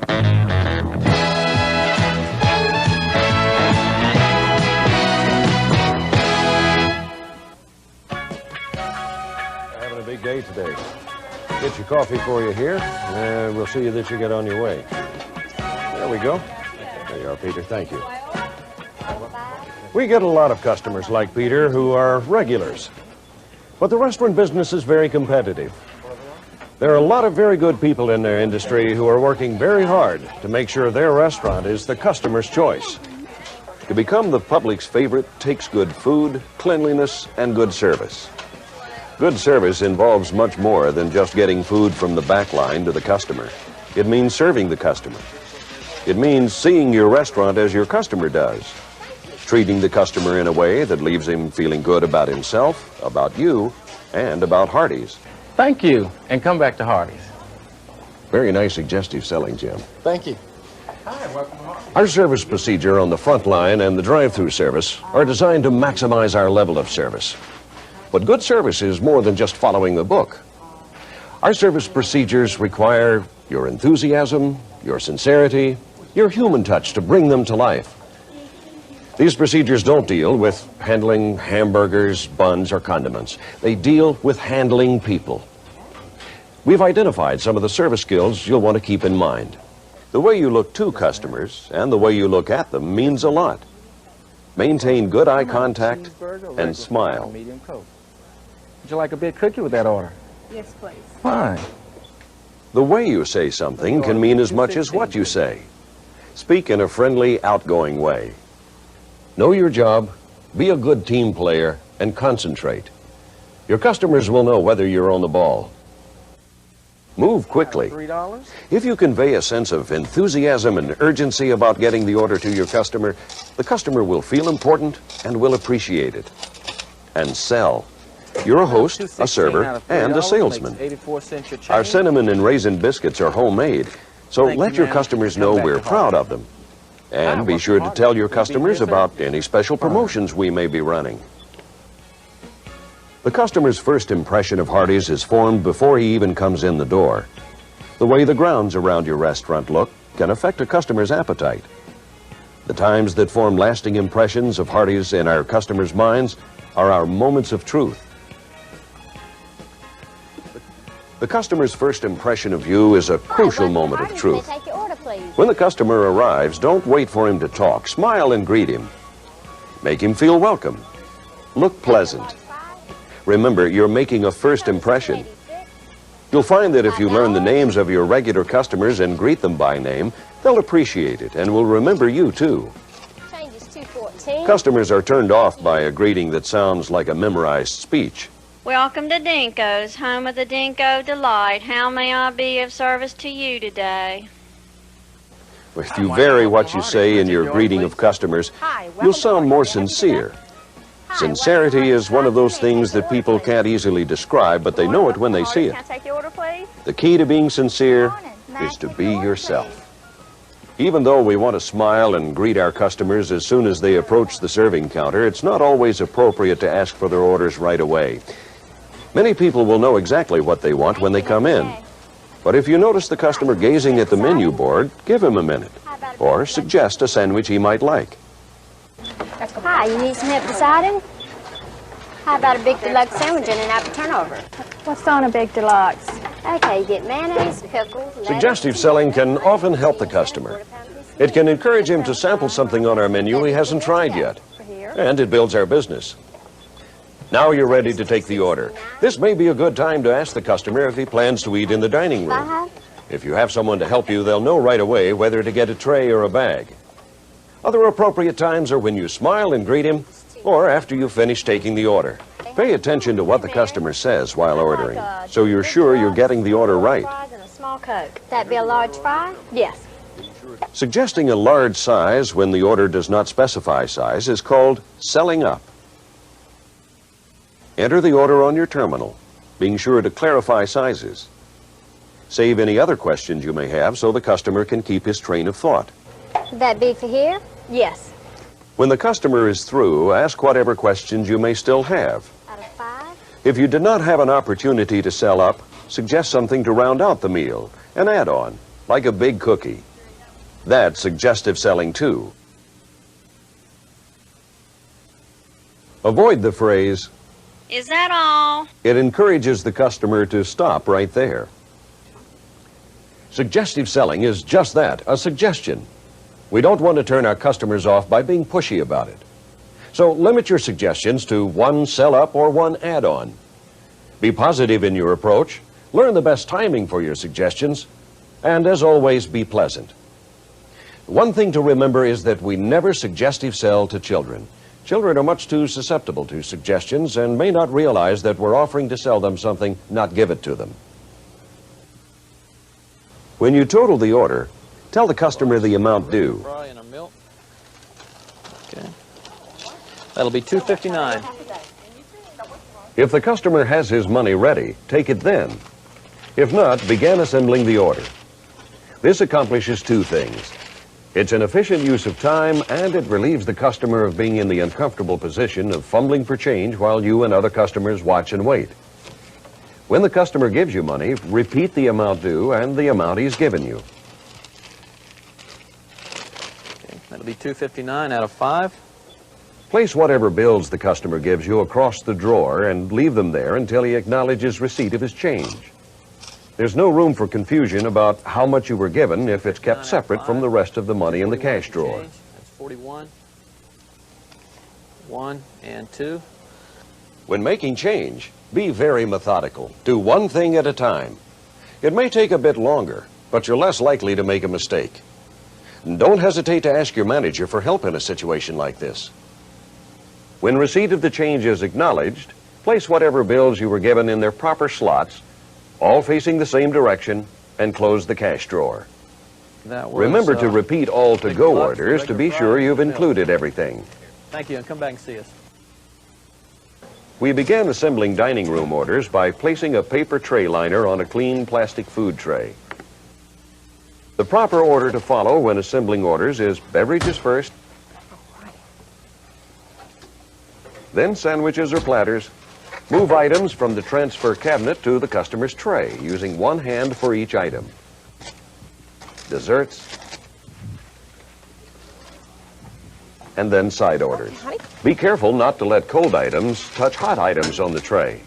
Having a big day today. Get your coffee for you here, and we'll see that you get on your way. There we go. There you are, Peter. Thank you. We get a lot of customers like Peter who are regulars. But the restaurant business is very competitive. There are a lot of very good people in their industry who are working very hard to make sure their restaurant is the customer's choice. To become the public's favorite takes good food, cleanliness, and good service. Good service involves much more than just getting food from the back line to the customer. It means serving the customer. It means seeing your restaurant as your customer does. Treating the customer in a way that leaves him feeling good about himself, about you, and about Hardee's. Thank you, and come back to Hardee's. Very nice suggestive selling, Jim. Thank you. Hi, welcome to Hardee's. Our service procedure on the front line and the drive-through service are designed to maximize our level of service. But good service is more than just following the book. Our service procedures require your enthusiasm, your sincerity, your human touch to bring them to life. These procedures don't deal with handling hamburgers, buns, or condiments. They deal with handling people. We've identified some of the service skills you'll want to keep in mind. The way you look to customers and the way you look at them means a lot. Maintain good eye contact and smile. Would you like a big cookie with that order? Yes, please. Fine. The way you say something can mean as much as what you say. Speak in a friendly, outgoing way. Know your job, be a good team player, and concentrate. Your customers will know whether you're on the ball. Move quickly. $3? If you convey a sense of enthusiasm and urgency about getting the order to your customer, the customer will feel important and will appreciate it. And sell. You're a host, a server, and a salesman. Our cinnamon and raisin biscuits are homemade, so let your customers know we're proud of them. And be sure to tell your customers about any special promotions we may be running. The customer's first impression of Hardee's is formed before he even comes in the door. The way the grounds around your restaurant look can affect a customer's appetite. The times that form lasting impressions of Hardee's in our customers' minds are our moments of truth. The customer's first impression of you is a crucial moment of truth. When the customer arrives, don't wait for him to talk. Smile and greet him. Make him feel welcome. Look pleasant. Remember, you're making a first impression. You'll find that if you learn the names of your regular customers and greet them by name, they'll appreciate it and will remember you too. Customers are turned off by a greeting that sounds like a memorized speech. Welcome to Dinko's, home of the Dinko Delight. How may I be of service to you today? If you vary what you say in your greeting of customers, you'll sound more sincere. Sincerity is one of those things that people can't easily describe, but they know it when they see it. The key to being sincere is to be yourself. Even though we want to smile and greet our customers as soon as they approach the serving counter, it's not always appropriate to ask for their orders right away. Many people will know exactly what they want when they come in. But if you notice the customer gazing at the menu board, give him a minute, or suggest a sandwich he might like. Hi, you need some help deciding? How about a big deluxe sandwich and an apple turnover? What's on a big deluxe? Okay, you get mayonnaise, pickles, lettuce. Suggestive selling can often help the customer. It can encourage him to sample something on our menu he hasn't tried yet, and it builds our business. Now you're ready to take the order. This may be a good time to ask the customer if he plans to eat in the dining room. If you have someone to help you, they'll know right away whether to get a tray or a bag. Other appropriate times are when you smile and greet him, or after you finish taking the order. Pay attention to what the customer says while ordering, so you're sure you're getting the order right. That'd be a large fry? Yes. Suggesting a large size when the order does not specify size is called selling up. Enter the order on your terminal, being sure to clarify sizes. Save any other questions you may have so the customer can keep his train of thought. Would that be for here? Yes. When the customer is through, ask whatever questions you may still have. Out of 5? If you did not have an opportunity to sell up, suggest something to round out the meal, an add-on, like a big cookie. That's suggestive selling too. Avoid the phrase, Is that all? it encourages the customer to stop right there. Suggestive selling is just that, a suggestion. We don't want to turn our customers off by being pushy about it. So limit your suggestions to one sell-up or one add-on. Be positive in your approach, learn the best timing for your suggestions, and as always, be pleasant. One thing to remember is that we never suggestive sell to children. Children are much too susceptible to suggestions and may not realize that we're offering to sell them something, not give it to them. When you total the order, tell the customer the amount due. Fry and a milk. Okay. That'll be $2.59. If the customer has his money ready, take it then. If not, begin assembling the order. This accomplishes two things. It's an efficient use of time, and it relieves the customer of being in the uncomfortable position of fumbling for change while you and other customers watch and wait. When the customer gives you money, repeat the amount due and the amount he's given you. Okay. That'll be $2.59 out of 5. Place whatever bills the customer gives you across the drawer and leave them there until he acknowledges receipt of his change. There's no room for confusion about how much you were given if it's kept separate from the rest of the money in the cash drawer. That's 41. 1 and 2. When making change, be very methodical. Do one thing at a time. It may take a bit longer, but you're less likely to make a mistake. And don't hesitate to ask your manager for help in a situation like this. When receipt of the change is acknowledged, place whatever bills you were given in their proper slots, all facing the same direction, and close the cash drawer. Remember to repeat all to-go orders to be sure you've included everything. Thank you, and come back and see us. We began assembling dining room orders by placing a paper tray liner on a clean plastic food tray. The proper order to follow when assembling orders is beverages first, then sandwiches or platters. Move items from the transfer cabinet to the customer's tray, using one hand for each item. Desserts, and then side orders. Be careful not to let cold items touch hot items on the tray.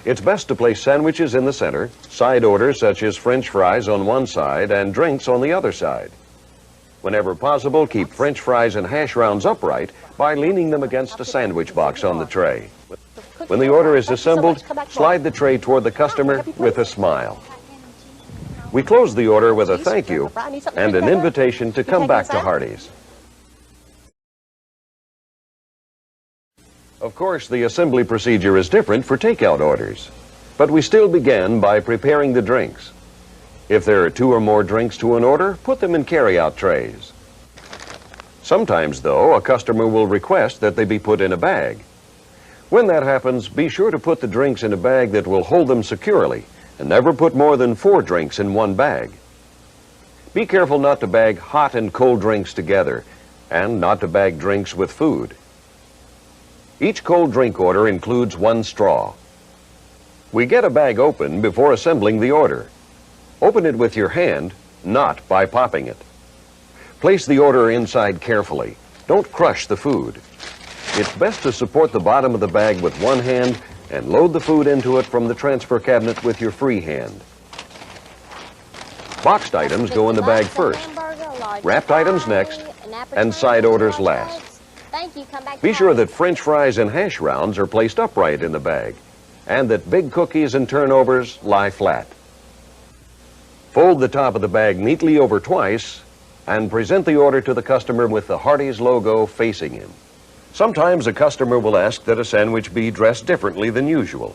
It's best to place sandwiches in the center, side orders such as French fries on one side and drinks on the other side. Whenever possible, keep French fries and hash browns upright by leaning them against a sandwich box on the tray. When the order is assembled, slide the tray toward the customer with a smile. We close the order with a thank you and an invitation to come back to Hardee's. Of course, the assembly procedure is different for takeout orders, but we still begin by preparing the drinks. If there are 2 or more drinks to an order, put them in carry-out trays. Sometimes, though, a customer will request that they be put in a bag. When that happens, be sure to put the drinks in a bag that will hold them securely, and never put more than 4 drinks in one bag. Be careful not to bag hot and cold drinks together, and not to bag drinks with food. Each cold drink order includes 1 straw. We get a bag open before assembling the order. Open it with your hand, not by popping it. Place the order inside carefully. Don't crush the food. It's best to support the bottom of the bag with one hand and load the food into it from the transfer cabinet with your free hand. Boxed items go in the bag first, wrapped items next, and side orders last. Be sure that French fries and hash browns are placed upright in the bag, and that big cookies and turnovers lie flat. Fold the top of the bag neatly over twice and present the order to the customer with the Hardee's logo facing him. Sometimes a customer will ask that a sandwich be dressed differently than usual.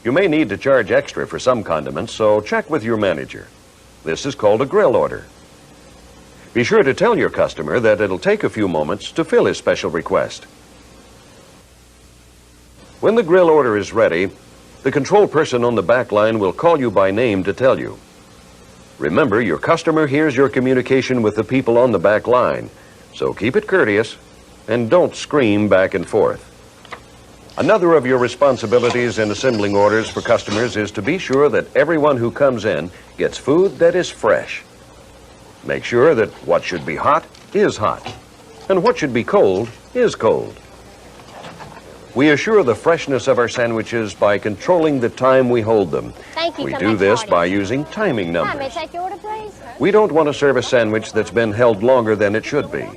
You may need to charge extra for some condiments, so check with your manager. This is called a grill order. Be sure to tell your customer that it'll take a few moments to fill his special request. When the grill order is ready, the control person on the back line will call you by name to tell you. Remember, your customer hears your communication with the people on the back line, so keep it courteous and don't scream back and forth. Another of your responsibilities in assembling orders for customers is to be sure that everyone who comes in gets food that is fresh. Make sure that what should be hot is hot, and what should be cold is cold. We assure the freshness of our sandwiches by controlling the time we hold them. Thank you. We Come do back to this Hardee. by using timing Hi, may I numbers. take your order, please? We don't want to serve a sandwich that's been held longer than it should be.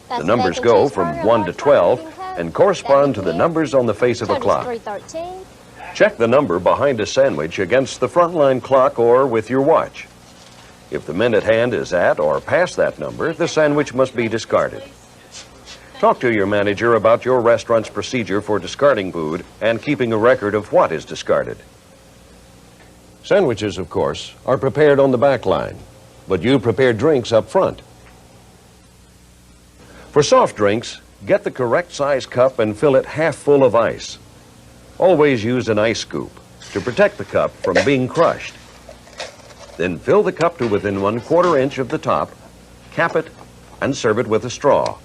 That's The numbers bacon go cheeseburger, from 1 to large 12 bacon Coke. and correspond to That'd the be numbers on the face of a Total's clock. $3.13. Check the number behind a sandwich against the frontline clock or with your watch. If the minute hand is at or past that number, the sandwich must be discarded. Talk to your manager about your restaurant's procedure for discarding food and keeping a record of what is discarded. Sandwiches, of course, are prepared on the back line, but you prepare drinks up front. For soft drinks, get the correct size cup and fill it half full of ice. Always use an ice scoop to protect the cup from being crushed. Then fill the cup to within 1/4 inch of the top, cap it, and serve it with a straw.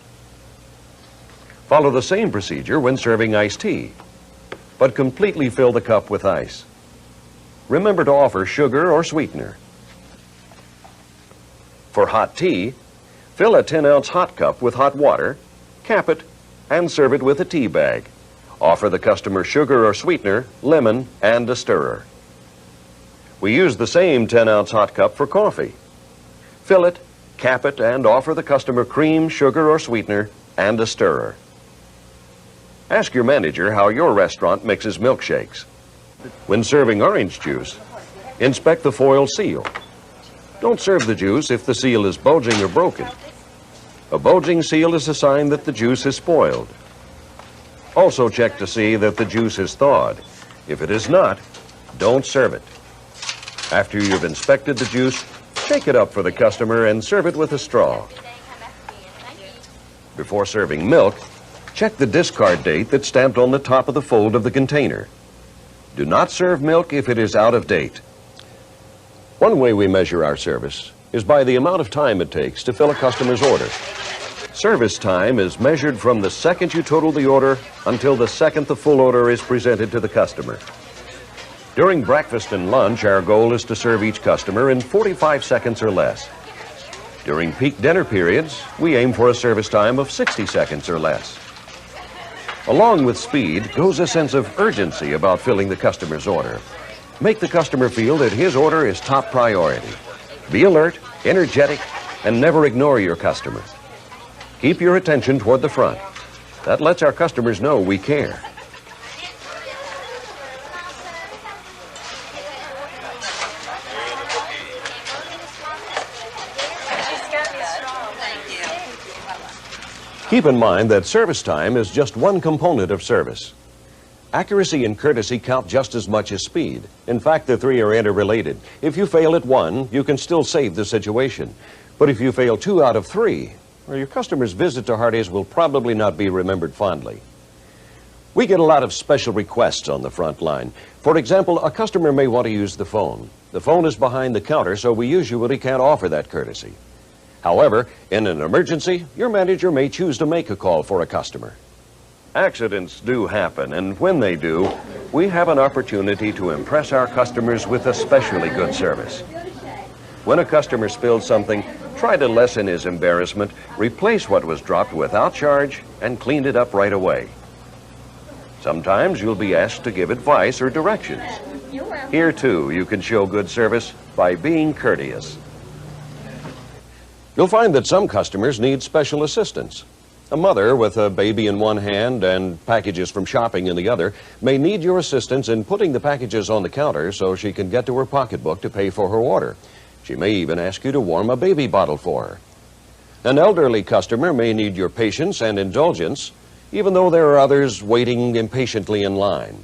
Follow the same procedure when serving iced tea, but completely fill the cup with ice. Remember to offer sugar or sweetener. For hot tea, fill a 10-ounce hot cup with hot water, cap it, and serve it with a tea bag. Offer the customer sugar or sweetener, lemon, and a stirrer. We use the same 10-ounce hot cup for coffee. Fill it, cap it, and offer the customer cream, sugar, or sweetener, and a stirrer. Ask your manager how your restaurant mixes milkshakes. When serving orange juice, inspect the foil seal. Don't serve the juice if the seal is bulging or broken. A bulging seal is a sign that the juice is spoiled. Also check to see that the juice is thawed. If it is not, don't serve it. After you've inspected the juice, shake it up for the customer and serve it with a straw. Before serving milk, check the discard date that's stamped on the top of the fold of the container. Do not serve milk if it is out of date. One way we measure our service is by the amount of time it takes to fill a customer's order. Service time is measured from the second you total the order until the second the full order is presented to the customer. During breakfast and lunch, our goal is to serve each customer in 45 seconds or less. During peak dinner periods, we aim for a service time of 60 seconds or less. Along with speed goes a sense of urgency about filling the customer's order. Make the customer feel that his order is top priority. Be alert, energetic, and never ignore your customer. Keep your attention toward the front. That lets our customers know we care. Keep in mind that service time is just one component of service. Accuracy and courtesy count just as much as speed. In fact, the three are interrelated. If you fail at one, you can still save the situation. But if you fail 2 out of 3, well, your customer's visit to Hardee's will probably not be remembered fondly. We get a lot of special requests on the front line. For example, a customer may want to use the phone. The phone is behind the counter, so we usually can't offer that courtesy. However, in an emergency, your manager may choose to make a call for a customer. Accidents do happen, and when they do, we have an opportunity to impress our customers with especially good service. When a customer spills something, try to lessen his embarrassment, replace what was dropped without charge, and clean it up right away. Sometimes you'll be asked to give advice or directions. Here, too, you can show good service by being courteous. You'll find that some customers need special assistance. A mother with a baby in one hand and packages from shopping in the other may need your assistance in putting the packages on the counter so she can get to her pocketbook to pay for her order. She may even ask you to warm a baby bottle for her. An elderly customer may need your patience and indulgence, even though there are others waiting impatiently in line.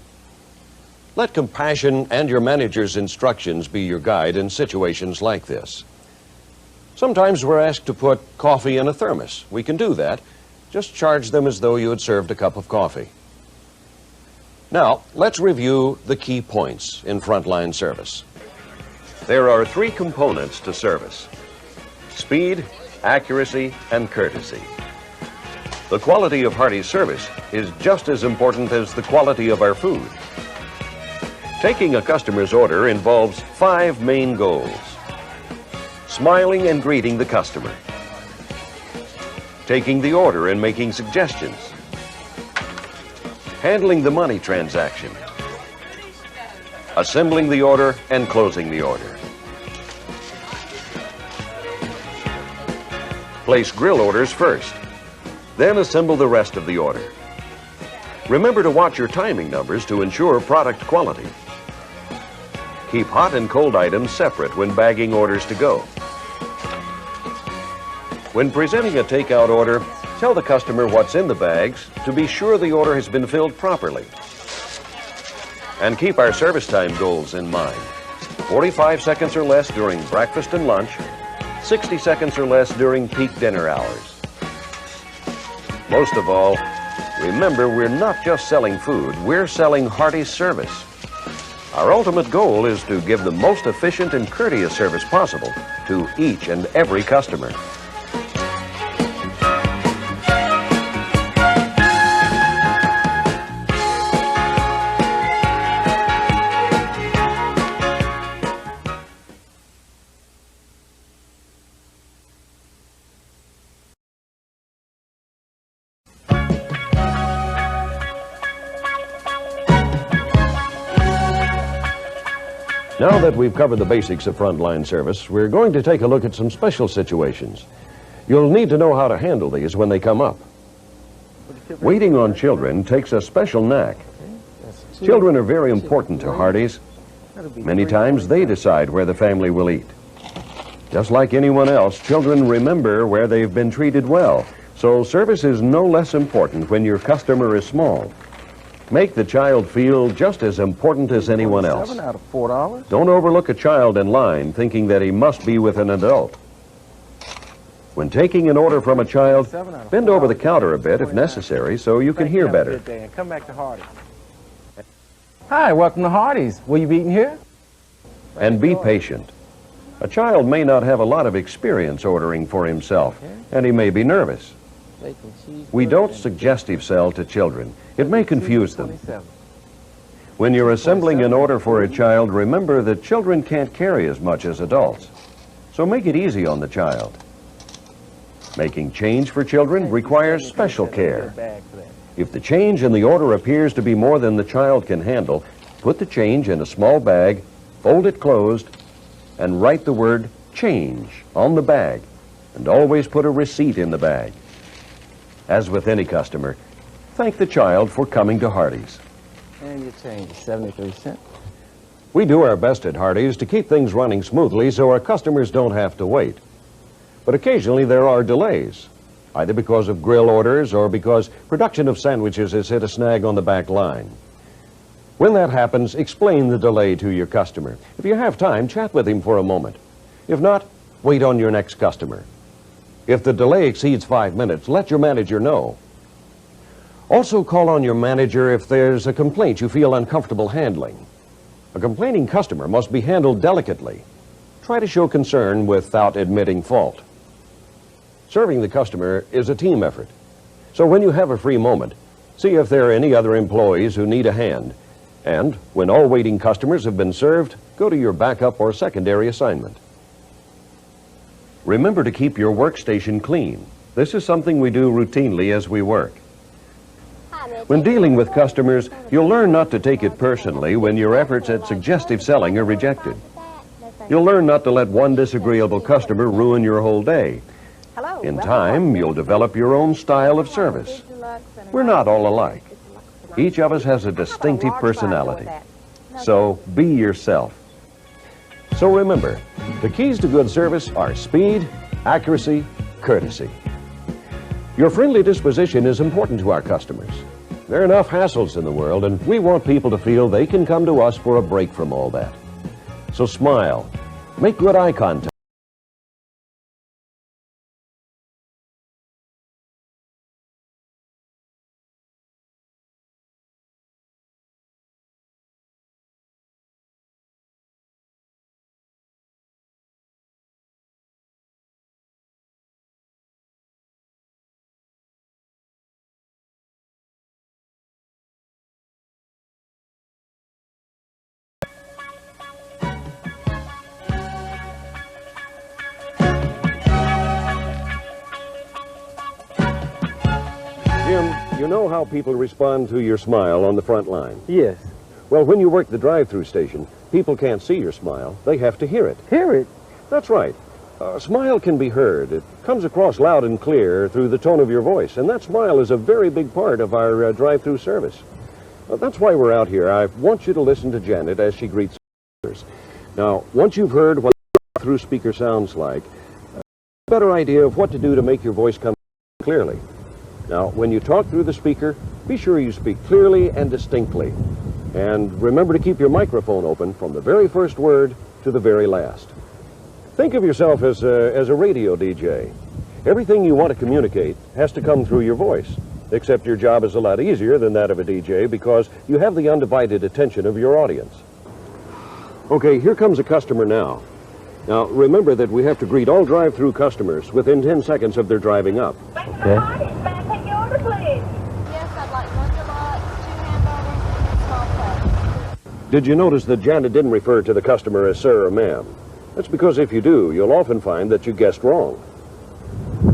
Let compassion and your manager's instructions be your guide in situations like this. Sometimes we're asked to put coffee in a thermos. We can do that. Just charge them as though you had served a cup of coffee. Now, let's review the key points in frontline service. There are 3 components to service: speed, accuracy, and courtesy. The quality of Hardee's service is just as important as the quality of our food. Taking a customer's order involves 5 main goals: smiling and greeting the customer, taking the order and making suggestions, handling the money transaction, assembling the order and closing the order. Place grill orders first, then assemble the rest of the order. Remember to watch your timing numbers to ensure product quality. Keep hot and cold items separate when bagging orders to go. When presenting a takeout order, tell the customer what's in the bags to be sure the order has been filled properly. And keep our service time goals in mind. 45 seconds or less during breakfast and lunch, 60 seconds or less during peak dinner hours. Most of all, remember, we're not just selling food, we're selling Hardee service. Our ultimate goal is to give the most efficient and courteous service possible to each and every customer. Now that we've covered the basics of frontline service, we're going to take a look at some special situations. You'll need to know how to handle these when they come up. Waiting on children takes a special knack. Children are very important to Hardee's. Many times they decide where the family will eat. Just like anyone else, children remember where they've been treated well. So service is no less important when your customer is small. Make the child feel just as important as anyone else. $7 out of $4. Don't overlook a child in line thinking that he must be with an adult. When taking an order from a child, bend over the counter a bit if necessary so you can hear better. Come back to Hardee. Hi, welcome to Hardee's. Will you be eating here? And be patient. A child may not have a lot of experience ordering for himself, and he may be nervous. We don't suggestive sell to children. It may confuse them. When you're assembling an order for a child, remember that children can't carry as much as adults. So make it easy on the child. Making change for children requires special care. If the change in the order appears to be more than the child can handle, put the change in a small bag, fold it closed, and write the word change on the bag, and always put a receipt in the bag. As with any customer, thank the child for coming to Hardee's. And your change is 73 cents. We do our best at Hardee's to keep things running smoothly so our customers don't have to wait. But occasionally there are delays, either because of grill orders or because production of sandwiches has hit a snag on the back line. When that happens, explain the delay to your customer. If you have time, chat with him for a moment. If not, wait on your next customer. If the delay exceeds 5 minutes, let your manager know. Also call on your manager if there's a complaint you feel uncomfortable handling. A complaining customer must be handled delicately. Try to show concern without admitting fault. Serving the customer is a team effort. So when you have a free moment, see if there are any other employees who need a hand. And when all waiting customers have been served, go to your backup or secondary assignment. Remember to keep your workstation clean. This is something we do routinely as we work. When dealing with customers, you'll learn not to take it personally when your efforts at suggestive selling are rejected. You'll learn not to let one disagreeable customer ruin your whole day. In time, you'll develop your own style of service. We're not all alike. Each of us has a distinctive personality. So be yourself. So remember, the keys to good service are speed, accuracy, courtesy. Your friendly disposition is important to our customers. There are enough hassles in the world, and we want people to feel they can come to us for a break from all that. So smile, make good eye contact. Jim, you know how people respond to your smile on the front line? Yes. Well, when you work the drive-through station, people can't see your smile. They have to hear it. Hear it? That's right. A smile can be heard. It comes across loud and clear through the tone of your voice, and that smile is a very big part of our drive-through service. That's why we're out here. I want you to listen to Janet as she greets others. Now, once you've heard what the drive-through speaker sounds like, a better idea of what to do to make your voice come clearly. Now, when you talk through the speaker, be sure you speak clearly and distinctly. And remember to keep your microphone open from the very first word to the very last. Think of yourself as a radio DJ. Everything you want to communicate has to come through your voice, except your job is a lot easier than that of a DJ because you have the undivided attention of your audience. Okay, here comes a customer now. Now, remember that we have to greet all drive-through customers within 10 seconds of their driving up. Okay. May I take your order, please? Yes, I'd like 1 deluxe, 2 hamburgers, and a small plate. Did you notice that Janet didn't refer to the customer as sir or ma'am? That's because if you do, you'll often find that you guessed wrong.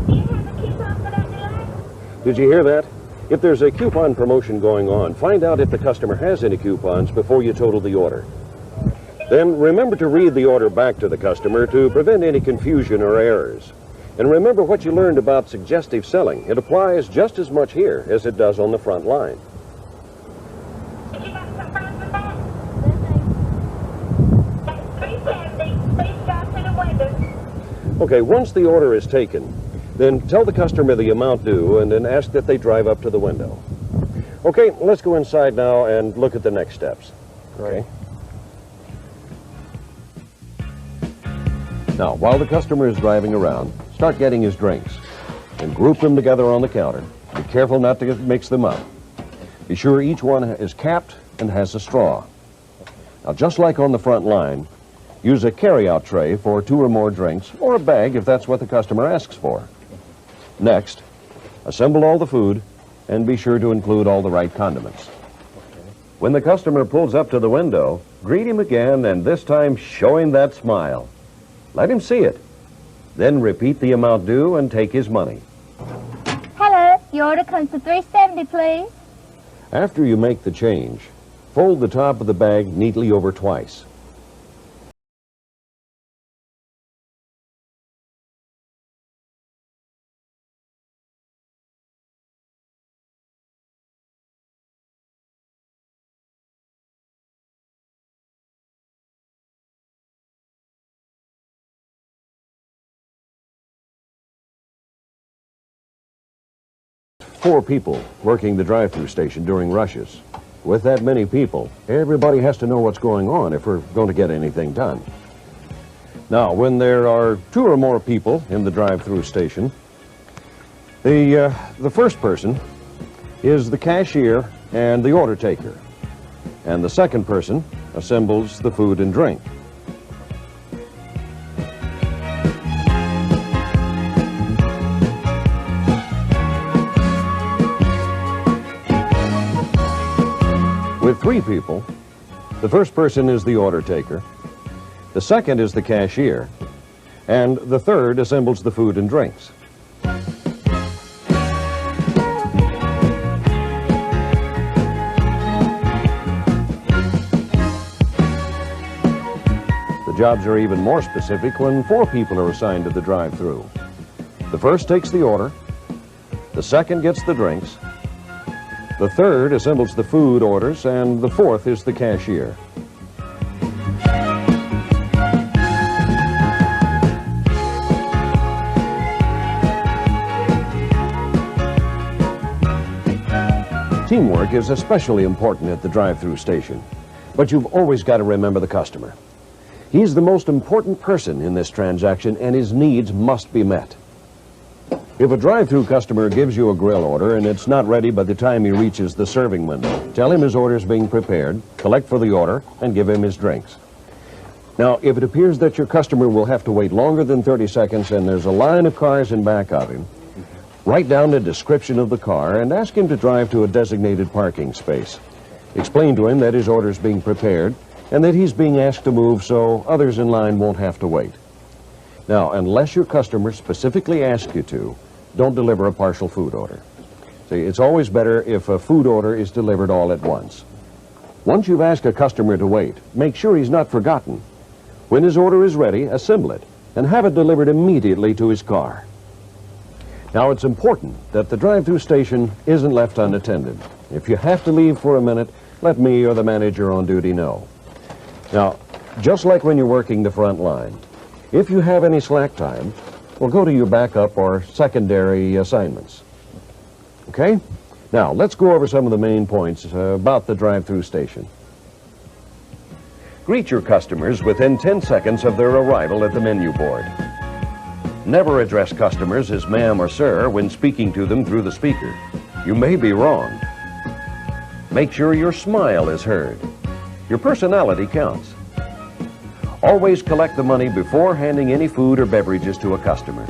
Do you have a coupon for that deluxe? Did you hear that? If there's a coupon promotion going on, find out if the customer has any coupons before you total the order. Then remember to read the order back to the customer to prevent any confusion or errors. And remember what you learned about suggestive selling. It applies just as much here as it does on the front line. Did you got some friends with that? That's $3.70. Please drive to the window. Okay, once the order is taken, then tell the customer the amount due and then ask that they drive up to the window. Okay, let's go inside now and look at the next steps. Okay. Now, while the customer is driving around, start getting his drinks and group them together on the counter. Be careful not to mix them up. Be sure each one is capped and has a straw. Now, just like on the front line, use a carry-out tray for 2 or more drinks, or a bag if that's what the customer asks for. Next, assemble all the food and be sure to include all the right condiments. When the customer pulls up to the window, greet him again and this time show him that smile. Let him see it. Then repeat the amount due and take his money. Hello, your order comes to $3.70, please. After you make the change, fold the top of the bag neatly over twice. Four people working the drive-through station during rushes. With that many people, everybody has to know what's going on if we're going to get anything done. Now, when there are 2 or more people in the drive-through station, the first person is the cashier and the order taker, and the second person assembles the food and drink. With 3 people, the first person is the order taker, the second is the cashier, and the third assembles the food and drinks. The jobs are even more specific when 4 people are assigned to the drive-through. The first takes the order, the second gets the drinks, the third assembles the food orders, and the fourth is the cashier. Teamwork is especially important at the drive-through station, but you've always got to remember the customer. He's the most important person in this transaction, and his needs must be met. If a drive-through customer gives you a grill order and it's not ready by the time he reaches the serving window, tell him his order is being prepared, collect for the order, and give him his drinks. Now, if it appears that your customer will have to wait longer than 30 seconds and there's a line of cars in back of him, write down a description of the car and ask him to drive to a designated parking space. Explain to him that his order is being prepared and that he's being asked to move so others in line won't have to wait. Now, unless your customer specifically asks you to, don't deliver a partial food order. See, it's always better if a food order is delivered all at once. Once you've asked a customer to wait, make sure he's not forgotten. When his order is ready, assemble it and have it delivered immediately to his car. Now, it's important that the drive-thru station isn't left unattended. If you have to leave for a minute, let me or the manager on duty know. Now, just like when you're working the front line, if you have any slack time, well, go to your backup or secondary assignments. Okay? Now, let's go over some of the main points about the drive-thru station. Greet your customers within 10 seconds of their arrival at the menu board. Never address customers as ma'am or sir when speaking to them through the speaker. You may be wrong. Make sure your smile is heard. Your personality counts. Always collect the money before handing any food or beverages to a customer.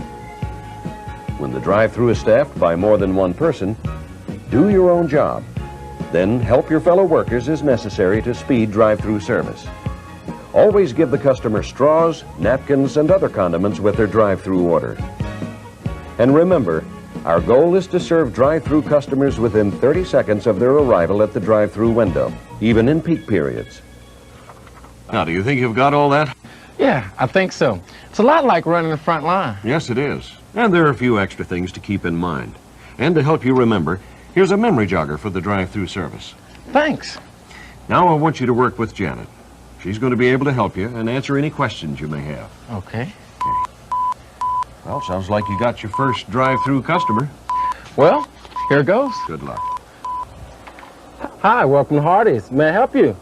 When the drive-thru is staffed by more than one person, do your own job. Then help your fellow workers as necessary to speed drive-thru service. Always give the customer straws, napkins, and other condiments with their drive-thru order. And remember, our goal is to serve drive-thru customers within 30 seconds of their arrival at the drive-thru window, even in peak periods. Now, do you think you've got all that? Yeah, I think so. It's a lot like running the front line. Yes, it is. And there are a few extra things to keep in mind. And to help you remember, here's a memory jogger for the drive-thru service. Thanks. Now I want you to work with Janet. She's going to be able to help you and answer any questions you may have. Okay. Well, sounds like you got your first drive-thru customer. Well, here goes. Good luck. Hi, welcome to Hardee's. May I help you?